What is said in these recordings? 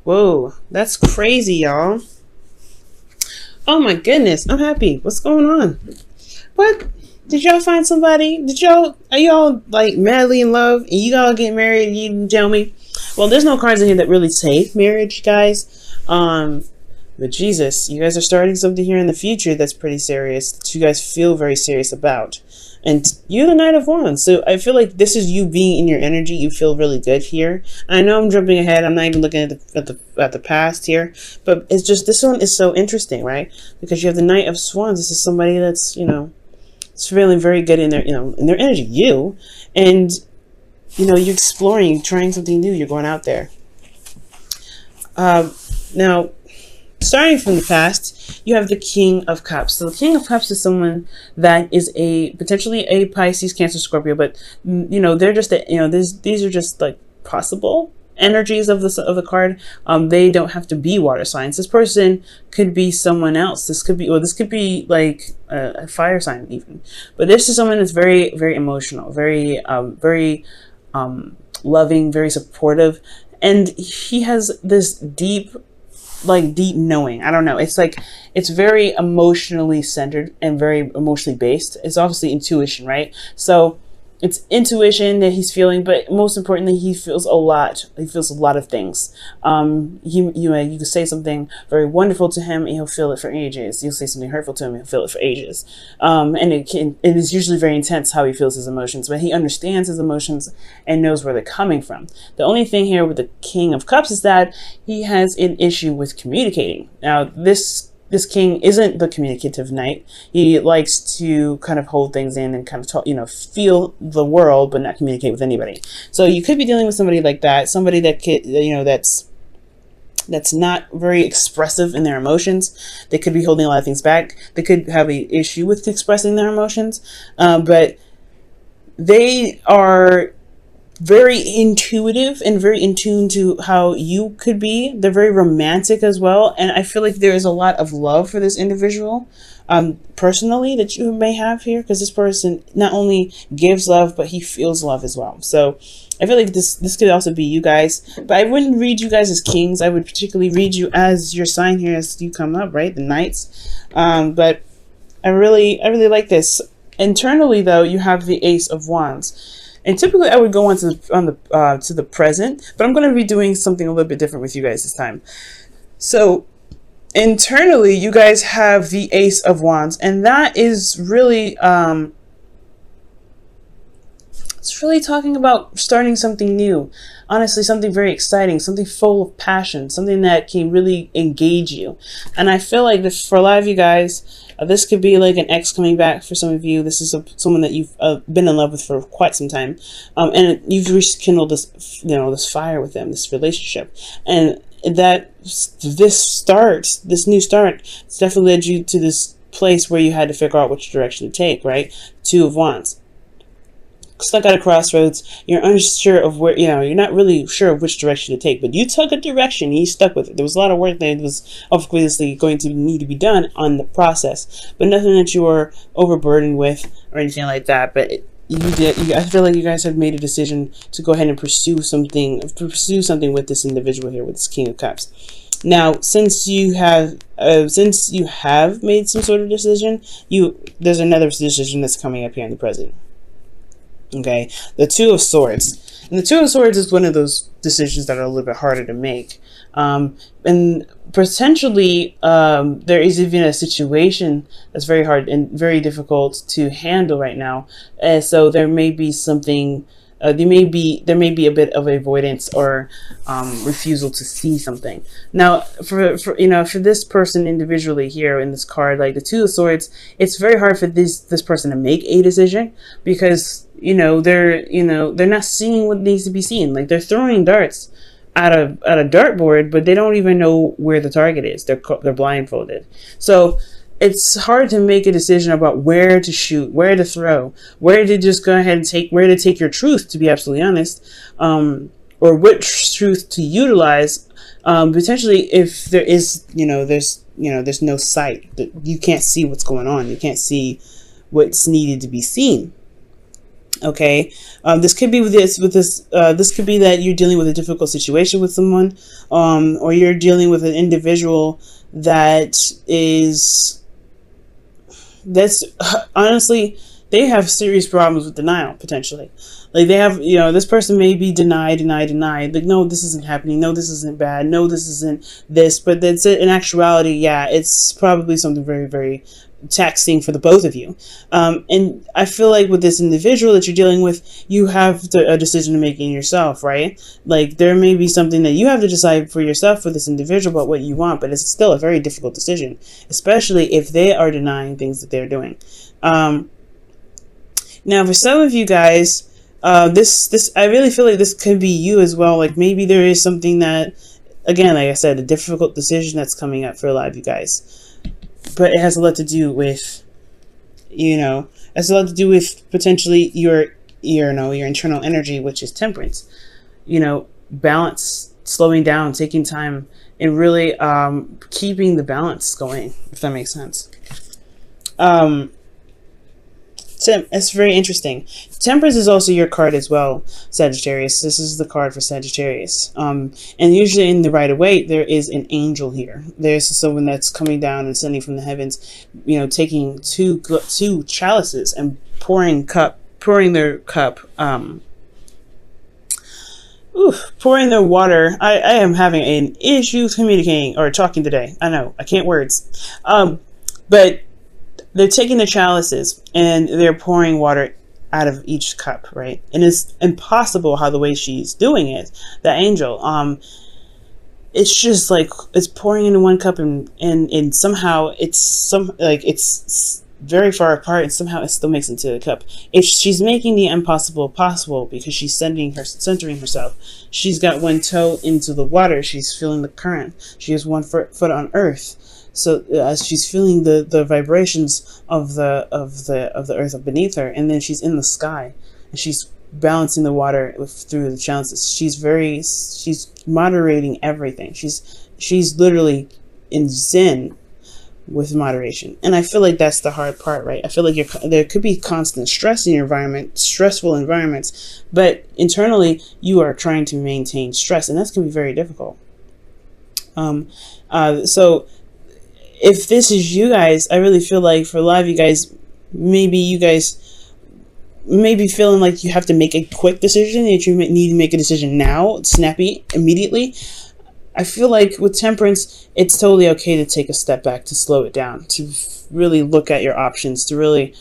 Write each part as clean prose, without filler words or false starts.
Whoa, that's crazy, y'all. Oh my goodness, I'm happy. What's going on? What? Did y'all find somebody? Are y'all like madly in love and you all get married and you didn't tell me? Well, there's no cards in here that really say marriage, guys. But Jesus, you guys are starting something here in the future that's pretty serious, that you guys feel very serious about. And you're the Knight of Wands, so I feel like this is you being in your energy. You feel really good here. I know I'm jumping ahead. I'm not even looking at the past here, but it's just this one is so interesting, right? Because you have the Knight of Wands. This is somebody that's it's feeling very good in their in their energy. And you're exploring, you're trying something new. You're going out there. Now, starting from the past, you have the King of Cups. So the King of Cups is someone that is potentially a Pisces, Cancer, Scorpio, but they're just these are just like possible energies of the card. They don't have to be water signs. This person could be someone else. This could be like a fire sign even. But this is someone that's very, very emotional, very loving, very supportive, and he has this deep knowing. I don't know. It's like, it's very emotionally centered and very emotionally based. It's obviously intuition, right? So it's intuition that he's feeling, but most importantly, he feels a lot. He feels a lot of things. You can say something very wonderful to him and he'll feel it for ages. You'll say something hurtful to him and he'll feel it for ages. And it is usually very intense how he feels his emotions, but he understands his emotions and knows where they're coming from. The only thing here with the King of Cups is that he has an issue with communicating. Now, this king isn't the communicative knight. He likes to kind of hold things in and kind of talk, feel the world, but not communicate with anybody. So you could be dealing with somebody like that, somebody that could, that's not very expressive in their emotions. They could be holding a lot of things back. They could have an issue with expressing their emotions, but they are very intuitive and very in tune to how you could be. They're very romantic as well, and I feel like there is a lot of love for this individual personally that you may have here, because this person not only gives love, but he feels love as well. So I feel like this could also be you guys, but I wouldn't read you guys as kings. I would particularly read you as your sign here as you come up, right? The knights. But I really like this. Internally though, you have the Ace of Wands. And typically I would go on to the present, but I'm going to be doing something a little bit different with you guys this time. So internally, you guys have the Ace of Wands, and that is really, it's really talking about starting something new. Honestly, something very exciting, something full of passion, something that can really engage you. And I feel like this, for a lot of you guys, this could be like an ex coming back for some of you. This is someone that you've been in love with for quite some time. And you've rekindled this, this fire with them, this relationship. And this new start, it's definitely led you to this place where you had to figure out which direction to take, right? Two of Wands. Stuck at a crossroads, you're unsure of where, you're not really sure of which direction to take, but you took a direction and you stuck with it. There was a lot of work that was obviously going to need to be done on the process, but nothing that you were overburdened with or anything like that. But I feel like you guys have made a decision to go ahead and pursue something with this individual here, with this King of Cups. Now, since you have made some sort of decision, there's another decision that's coming up here in the present. Okay, the Two of Swords. And the Two of Swords is one of those decisions that are a little bit harder to make. And potentially, there is even a situation that's very hard and very difficult to handle right now. So there may be something, there may be a bit of avoidance or refusal to see something. Now, for this person individually here in this card, like the Two of Swords, it's very hard for this person to make a decision, because they're not seeing what needs to be seen. Like, they're throwing darts at a dartboard, but they don't even know where the target is. They're blindfolded. So it's hard to make a decision about where to shoot, where to throw, where to just go ahead and take your truth, to be absolutely honest, or which truth to utilize. Potentially, if there is, there's no sight, that you can't see what's going on. You can't see what's needed to be seen. Okay, this could be this could be that you're dealing with a difficult situation with someone, or you're dealing with an individual that is that's honestly, they have serious problems with denial potentially. Like they have, this person may be denied. Like, no, this isn't happening. No, this isn't bad. No, this isn't this. But that's it. In actuality, yeah, it's probably something very, very taxing for the both of you. And I feel like with this individual that you're dealing with, you have a decision to make in yourself, right? Like there may be something that you have to decide for yourself for this individual about what you want, but it's still a very difficult decision, especially if they are denying things that they're doing. Now, for some of you guys, this I really feel like this could be you as well. Like maybe there is something that, again, like I said, a difficult decision that's coming up for a lot of you guys, but it has a lot to do with, has a lot to do with potentially your internal energy, which is temperance. Balance, slowing down, taking time, and really keeping the balance going, if that makes sense. It's very interesting. Temperance is also your card as well, Sagittarius. This is the card for Sagittarius. And usually in the Rider-Waite, there is an angel here. There's someone that's coming down and sending from the heavens, taking two chalices and pouring their cup, pouring their water. I am having an issue communicating or talking today. I know, I can't words. But they're taking the chalices and they're pouring water out of each cup, right? And it's impossible how the way she's doing it, the angel. It's just like it's pouring into one cup and somehow it's very far apart and somehow it still makes it into the cup. She's making the impossible possible because she's centering herself. She's got one toe into the water. She's feeling the current. She has one foot on earth. So as she's feeling the vibrations of the earth beneath her, and then she's in the sky, and she's balancing the water through the chalices. She's moderating everything. She's literally in zen with moderation, and I feel like that's the hard part, right? I feel like there could be constant stress in your environment, stressful environments, but internally you are trying to maintain stress, and that's going to be very difficult. So if this is you guys, I really feel like for a lot of you guys may be feeling like you have to make a quick decision, that you need to make a decision now, snappy, immediately. I feel like with temperance, it's totally okay to take a step back, to slow it down, to really look at your options, to really,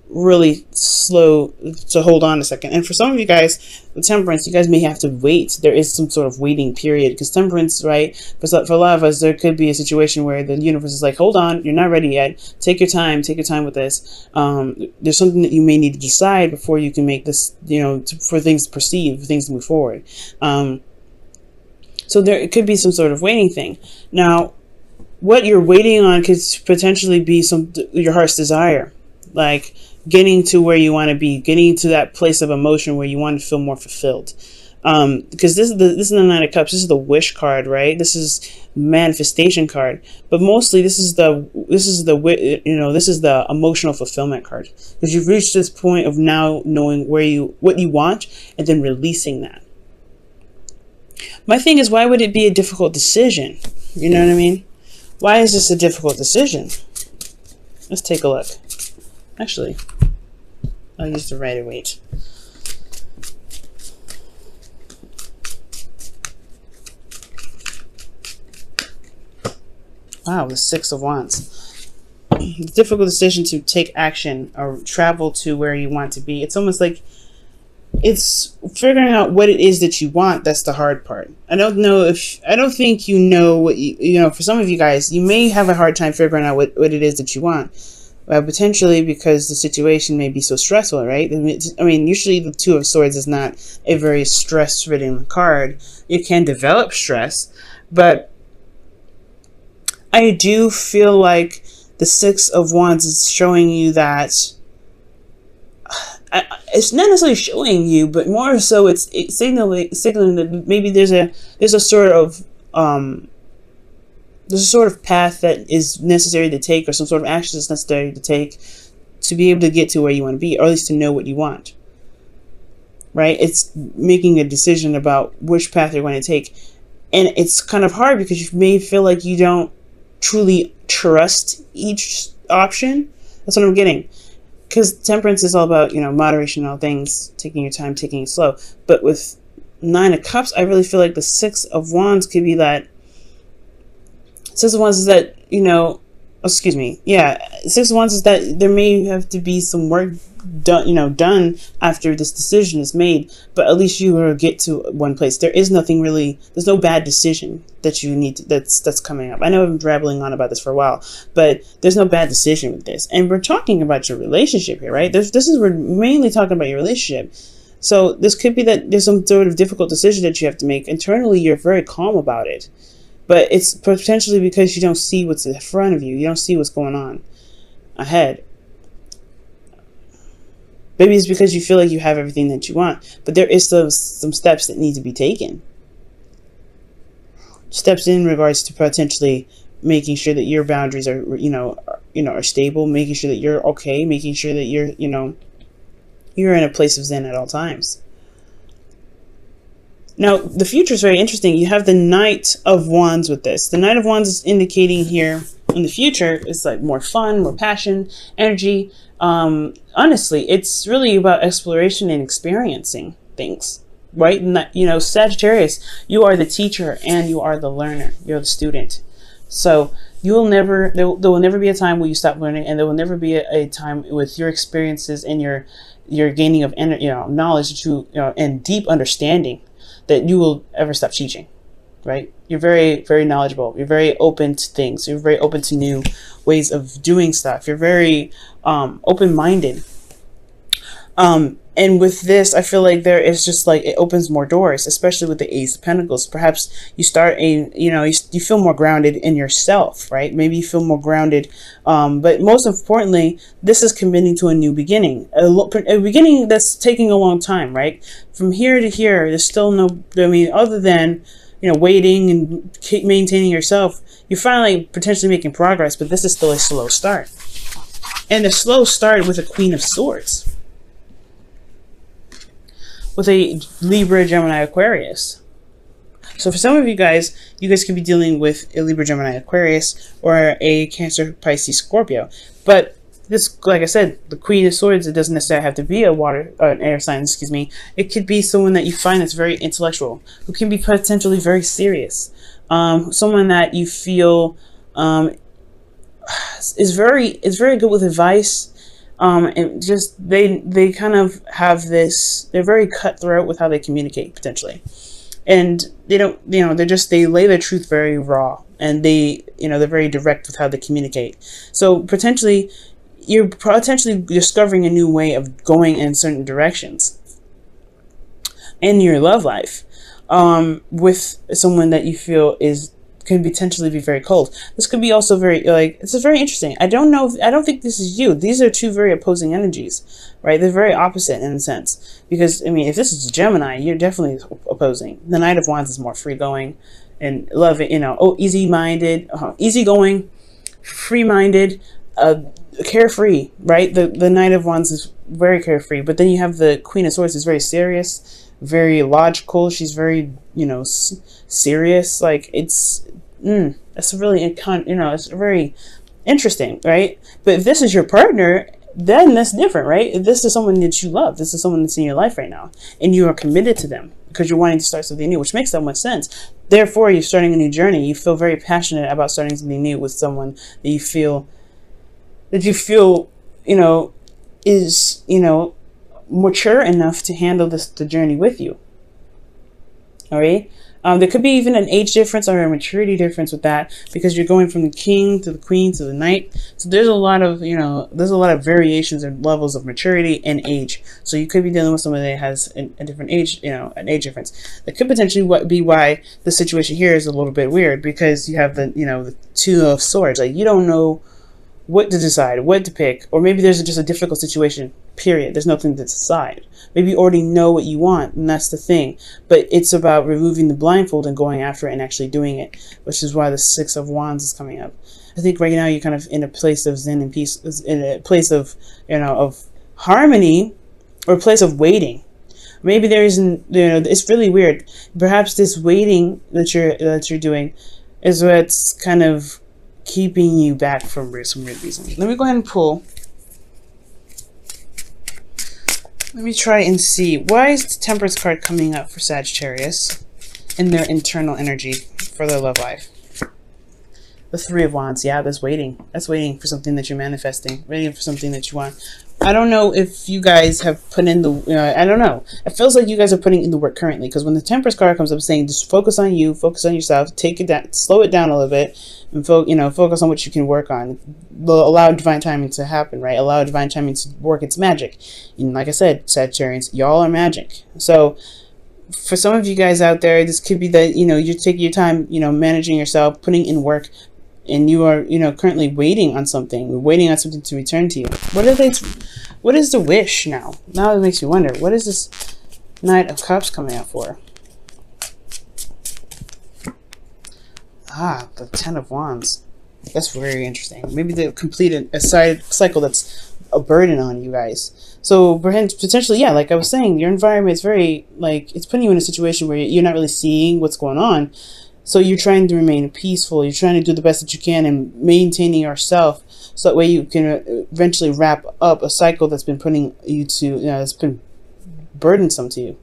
really slow, to hold on a second. And for some of you guys, with temperance, you guys may have to wait. There is some sort of waiting period because temperance, right? For a lot of us, there could be a situation where the universe is like, hold on, you're not ready yet. Take your time with this. There's something that you may need to decide before you can make this, for things to proceed, for things to move forward. So it could be some sort of waiting thing. Now, what you're waiting on could potentially be your heart's desire, like getting to where you want to be, getting to that place of emotion where you want to feel more fulfilled. Because this is the Nine of Cups. This is the wish card, right? This is manifestation card. But mostly, this is the emotional fulfillment card. Because you've reached this point of now knowing what you want and then releasing that. My thing is, why would it be a difficult decision? You know what I mean? Why is this a difficult decision? Let's take a look. Actually, I'll use the Rider-Waite. Wow, the Six of Wands. Difficult decision to take action or travel to where you want to be. It's almost like it's figuring out what it is that you want. That's the hard part. I don't think you know what for some of you guys, you may have a hard time figuring out what it is that you want. Potentially because the situation may be so stressful, right? I mean, usually the Two of Swords is not a very stress-ridden card. It can develop stress, but I do feel like the Six of Wands is showing you that it's not necessarily showing you, but more so it's signaling that maybe there's a sort of path that is necessary to take, or some sort of action that's necessary to take to be able to get to where you want to be, or at least to know what you want, right? It's making a decision about which path you're going to take. And it's kind of hard because you may feel like you don't truly trust each option. That's what I'm getting. Because temperance is all about, moderation in all things, taking your time, taking it slow. But with 9 of Cups, I really feel like the 6 of Wands could be that. 6 of Wands is that, excuse me. Yeah, 6 of Wands is that there may have to be some work done after this decision is made, but at least you will get to one place. There's no bad decision that you need that's coming up. I know I've been rambling on about this for a while, but there's no bad decision with this. And we're talking about your relationship here, right? We're mainly talking about your relationship. So this could be that there's some sort of difficult decision that you have to make. Internally, you're very calm about it, but it's potentially because you don't see what's in front of you. You don't see what's going on ahead. Maybe it's because you feel like you have everything that you want, but there is some steps that need to be taken. Steps in regards to potentially making sure that your boundaries are, are stable, making sure that you're okay, making sure that you're in a place of zen at all times. Now, the future is very interesting. You have the Knight of Wands with this. The Knight of Wands is indicating here in the future is like more fun, more passion, energy. Honestly, it's really about exploration and experiencing things, right? And Sagittarius, you are the teacher and you are the learner. You're the student. So there will never be a time where you stop learning, and there will never be a time with your experiences and your gaining of knowledge that and deep understanding that you will ever stop teaching, right? You're very, very knowledgeable. You're very open to things. You're very open to new ways of doing stuff. You're very open-minded. And with this, I feel like there is just like, it opens more doors, especially with the Ace of Pentacles. Perhaps you start you feel more grounded in yourself, right? Maybe you feel more grounded. But most importantly, this is committing to a new beginning, a beginning that's taking a long time, right? From here to here, there's still other than, waiting and keep maintaining yourself, you're finally potentially making progress, but this is still a slow start. And a slow start with a Queen of Swords, with a Libra, Gemini, Aquarius. So for some of you guys could be dealing with a Libra, Gemini, Aquarius, or a Cancer, Pisces, Scorpio. But this, like I said, the Queen of Swords, it doesn't necessarily have to be an air sign, excuse me. It could be someone that you find that's very intellectual, who can be potentially very serious. Someone that you feel is very good with advice. And just they kind of have this, they're very cutthroat with how they communicate potentially, and they don't, they lay their truth very raw, and they're very direct with how they communicate. So potentially you're discovering a new way of going in certain directions in your love life, with someone that you feel can potentially be very cold. This could be also it's very interesting. I don't think this is you. These are two very opposing energies, right? They're very opposite in a sense, because if this is Gemini, you're definitely opposing. The Knight of Wands is more free-going and love it, easy-minded, easygoing, free-minded, carefree, right? The Knight of Wands is very carefree, but then you have the Queen of Swords, is very serious, very logical. She's very, serious. Like it's really, it's very interesting, right? But if this is your partner, then that's different, right? If this is someone that you love, this is someone that's in your life right now, and you are committed to them because you're wanting to start something new, which makes so much sense. Therefore, you're starting a new journey. You feel very passionate about starting something new with someone that you feel, is, mature enough to handle the journey with you. All right. There could be even an age difference or a maturity difference with that, because you're going from the King to the Queen to the Knight. So there's a lot of, variations and levels of maturity and age. So you could be dealing with someone that has a different age, an age difference. That could potentially be why the situation here is a little bit weird, because you have the Two of Swords. Like, you don't know what to decide, what to pick, or maybe there's just a difficult situation, period. There's nothing to decide. Maybe you already know what you want, and that's the thing. But it's about removing the blindfold and going after it and actually doing it, which is why the Six of Wands is coming up. I think right now you're kind of in a place of zen and peace, in a place of, of harmony, or a place of waiting. Maybe there isn't, it's really weird. Perhaps this waiting that you're doing is what's kind of keeping you back from some weird reasons. Let me go ahead and pull. Let me try and see. Why is the Temperance card coming up for Sagittarius in their internal energy for their love life? The Three of Wands. Yeah, that's waiting. That's waiting for something that you're manifesting. Waiting for something that you want. I don't know if you guys have put in the, I don't know. It feels like you guys are putting in the work currently, because when the Temperance card comes up saying just focus on you, focus on yourself, take it down, slow it down a little bit, and focus on what you can work on. Allow divine timing to happen, right? Allow divine timing to work its magic. And like I said, Sagittarians, y'all are magic. So for some of you guys out there, this could be that, you're taking your time, managing yourself, putting in work, and you are, currently waiting on something, waiting on something to return to you. What is the wish now? Now it makes me wonder, what is this Knight of Cups coming out for? Ah, the Ten of Wands. That's very interesting. Maybe they completed a cycle that's a burden on you guys. So potentially, yeah, like I was saying, your environment is very, it's putting you in a situation where you're not really seeing what's going on. So you're trying to remain peaceful. You're trying to do the best that you can and maintaining yourself, so that way you can eventually wrap up a cycle that's been putting you to, that's been burdensome to you.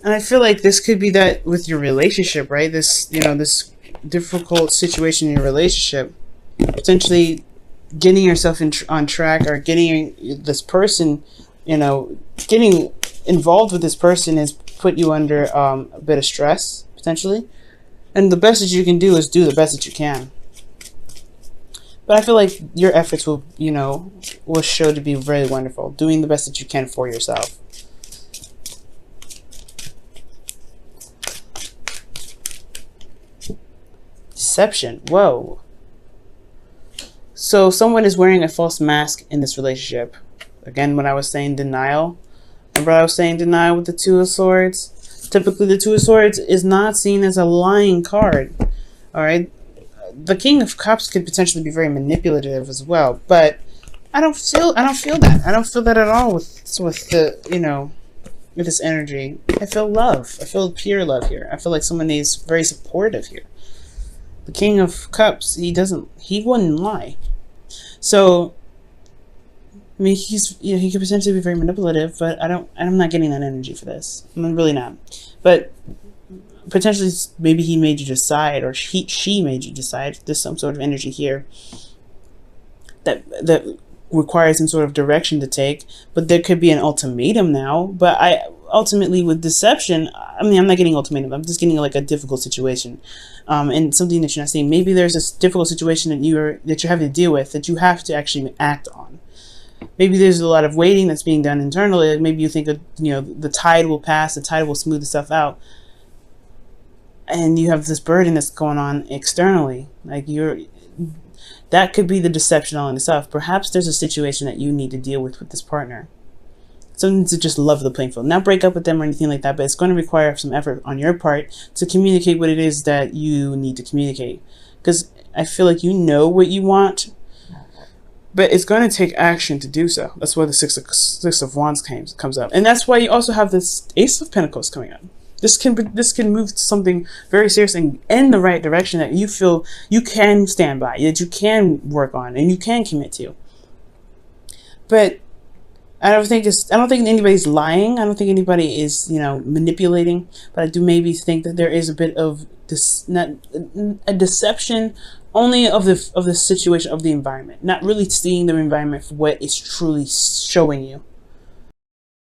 And I feel like this could be that with your relationship, right? This, this difficult situation in your relationship, potentially getting yourself on track, or getting this person, getting involved with this person has put you under a bit of stress, potentially. And the best that you can do is do the best that you can. But I feel like your efforts will, will show to be very wonderful. Doing the best that you can for yourself. Deception. Whoa. So someone is wearing a false mask in this relationship. Again, when I was saying denial, remember I was saying denial with the Two of Swords? Typically, the Two of Swords is not seen as a lying card. All right. The King of Cups could potentially be very manipulative as well, but I don't feel that. I don't feel that at all with the, with this energy. I feel love. I feel pure love here. I feel like someone is very supportive here. The King of Cups, he wouldn't lie. So, I mean, he could potentially be very manipulative, but I'm not getting that energy for this. I'm really not. But potentially, maybe he made you decide, or she made you decide. There's some sort of energy here that requires some sort of direction to take. But there could be an ultimatum now. But ultimately, with deception, I mean, I'm not getting ultimatum. I'm just getting like a difficult situation, and something that you're not seeing. Maybe there's this difficult situation that you're having to deal with that you have to actually act on. Maybe there's a lot of waiting that's being done internally. Maybe you think, the tide will pass, the tide will smooth itself out. And you have this burden that's going on externally. That could be the deception all in itself. Perhaps there's a situation that you need to deal with this partner. Something to just level the playing field. Not break up with them or anything like that, but it's going to require some effort on your part to communicate what it is that you need to communicate. Because I feel like you know what you want, but it's going to take action to do so. That's why the Six of Wands comes up. And that's why you also have this Ace of Pentacles coming up. This can move to something very serious and in the right direction that you feel you can stand by, that you can work on, and you can commit to. But I don't think anybody's lying. I don't think anybody is, manipulating. But I do maybe think that there is a bit of a deception only of the situation, of the environment, not really seeing the environment for what it's truly showing you.